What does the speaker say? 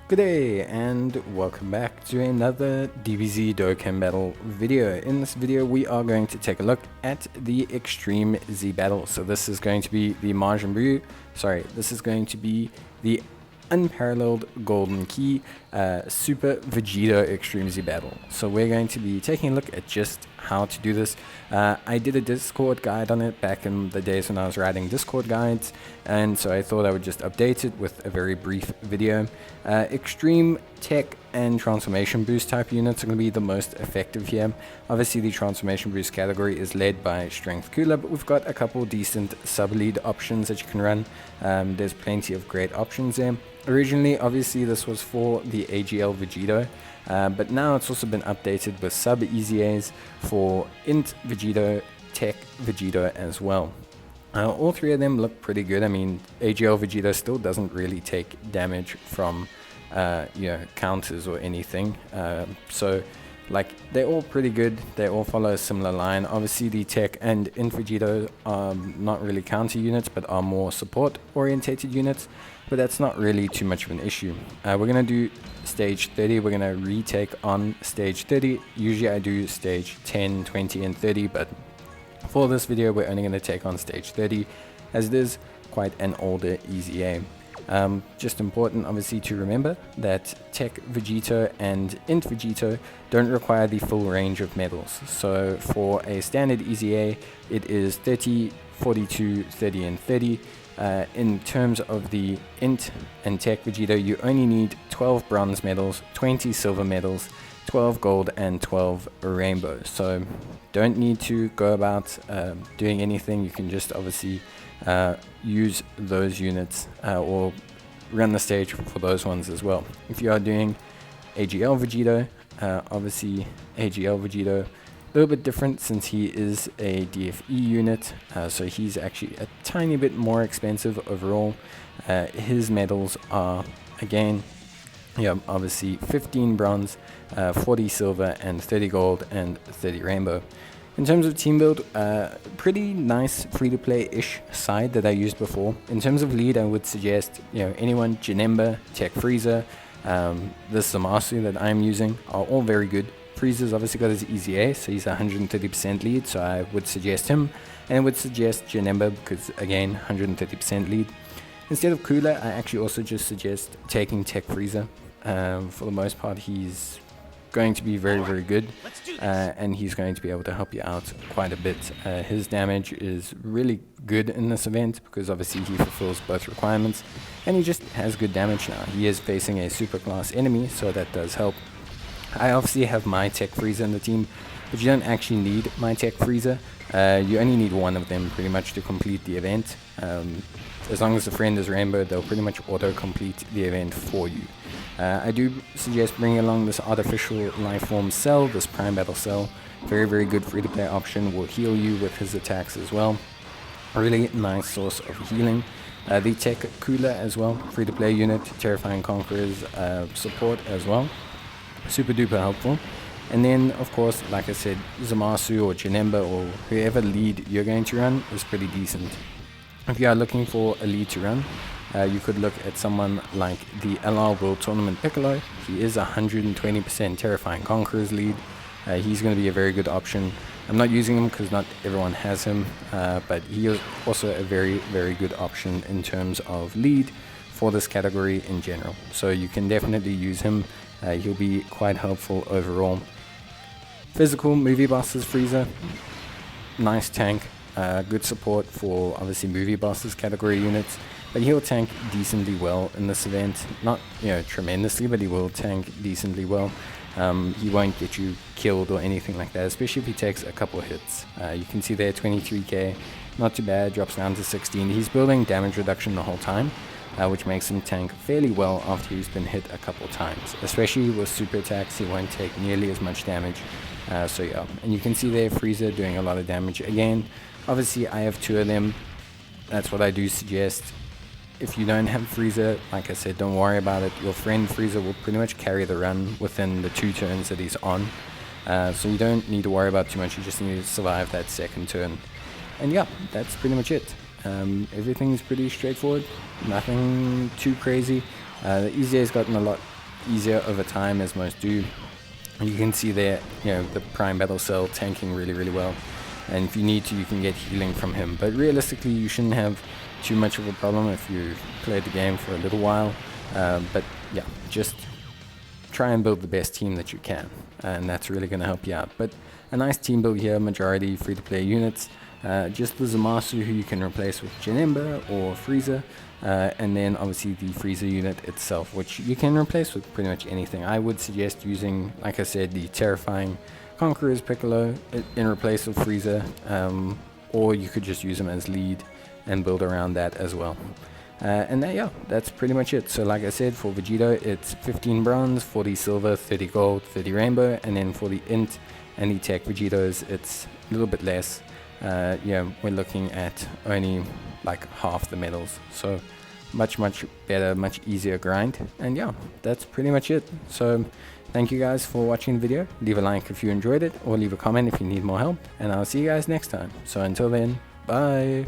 Good day and welcome back to another Dbz Dokkan battle video. In this video we are going to take a look at the Extreme Z battle. So this is going to be the this is going to be the Unparalleled Golden Key Super Vegito Extreme Z battle. So we're going to be taking a look at just how to do this. I did a Discord guide on it back in the days when I was writing Discord guides, and so I thought I would just update it with a very brief video. Extreme tech and transformation boost type units are going to be the most effective here. Obviously the transformation boost category is led by strength cooler, but we've got a couple decent sub lead options that you can run. There's plenty of great options there. Originally obviously this was for the AGL Vegito, but now it's also been updated with sub Eza'S for INT Vegito, TEQ Vegito as well. All three of them look pretty good. I mean, AGL Vegito still doesn't really take damage from counters or anything, so like they're all pretty good. They all follow a similar line. Obviously the TEQ and INT Vegito are not really counter units but are more support orientated units, but that's not really too much of an issue. We're gonna do stage 30. We're gonna retake on stage 30. Usually I do stage 10, 20 and 30, but for this video we're only gonna take on stage 30 as it is quite an older EZA. Just important obviously to remember that TEQ Vegito and INT Vegito don't require the full range of medals. So for a standard EZA it is 30, 42, 30 and 30. In terms of the INT and TEQ Vegito, you only need 12 bronze medals, 20 silver medals, 12 gold and 12 rainbow. So don't need to go about doing anything. You can just obviously use those units or run the stage for those ones as well. If you are doing AGL Vegito, obviously AGL Vegito a little bit different since he is a DFE unit, so he's actually a tiny bit more expensive overall. His medals are again obviously 15 bronze, 40 silver and 30 gold and 30 rainbow. In terms of team build, pretty nice free-to-play-ish side that I used before. In terms of lead, I would suggest anyone, Janemba, TEQ Frieza, this Zamasu that I'm using are all very good. Frieza's obviously got his EZA, so he's 130% lead, so I would suggest him. And I would suggest Janemba because, again, 130% lead. Instead of Cooler, I actually also just suggest taking TEQ Frieza. For the most part, he's going to be very, very good, and he's going to be able to help you out quite a bit. His damage is really good in this event because obviously he fulfills both requirements, and he just has good damage now. He is facing a super class enemy, so that does help. I obviously have my TEQ Frieza in the team, but you don't actually need my TEQ Frieza. You only need one of them pretty much to complete the event. As long as the friend is rainbow, they'll pretty much auto-complete the event for you. I do suggest bringing along this artificial life form cell, this prime battle cell. Very, very good free-to-play option. Will heal you with his attacks as well. A really nice source of healing. The TEQ Cooler as well, free-to-play unit, Terrifying Conquerors support as well. Super duper helpful. And then of course, like I said, Zamasu or Janemba or whoever lead you're going to run is pretty decent. If you are looking for a lead to run, you could look at someone like the LR World Tournament Piccolo. He is 120% Terrifying Conquerors lead. He's going to be a very good option. I'm not using him because not everyone has him, but he is also a very, very good option in terms of lead for this category in general. So you can definitely use him. He'll be quite helpful overall. Physical movie bosses Frieza, nice tank, good support for obviously movie bosses category units, but he'll tank decently well in this event. Not tremendously, but he will tank decently well. He won't get you killed or anything like that, especially if he takes a couple hits. You can see there 23k, not too bad, drops down to 16. He's building damage reduction the whole time, which makes him tank fairly well after he's been hit a couple times. Especially with super attacks, he won't take nearly as much damage. So yeah, and you can see there Frieza doing a lot of damage. Again, obviously I have two of them. That's what I do suggest. If you don't have Frieza, like I said, don't worry about it. Your friend Frieza will pretty much carry the run within the 2 turns that he's on. So you don't need to worry about too much, you just need to survive that second turn. And yeah, that's pretty much it. Everything's pretty straightforward, nothing too crazy. The EZA's gotten a lot easier over time, as most do. You can see there, you know, the Prime Battle Cell tanking really well, and if you need to, you can get healing from him. But realistically, you shouldn't have too much of a problem if you've played the game for a little while. But yeah, just try and build the best team that you can, and that's really going to help you out. But a nice team build here, majority free-to-play units. Just the Zamasu, who you can replace with Janemba or Frieza, and then obviously the Frieza unit itself, which you can replace with pretty much anything. I would suggest using, like I said, the Terrifying Conqueror's Piccolo in replace of Frieza, or you could just use him as lead and build around that as well. And yeah, that's pretty much it. So like I said, for Vegito, it's 15 bronze, 40 silver, 30 gold, 30 rainbow, and then for the INT and the TEQ Vegitos, it's a little bit less. Yeah, we're looking at only like half the medals, so much better, much easier grind. And yeah, that's pretty much it. So thank you guys for watching the video. Leave a like if you enjoyed it, or leave a comment if you need more help, and I'll see you guys next time. So until then, bye.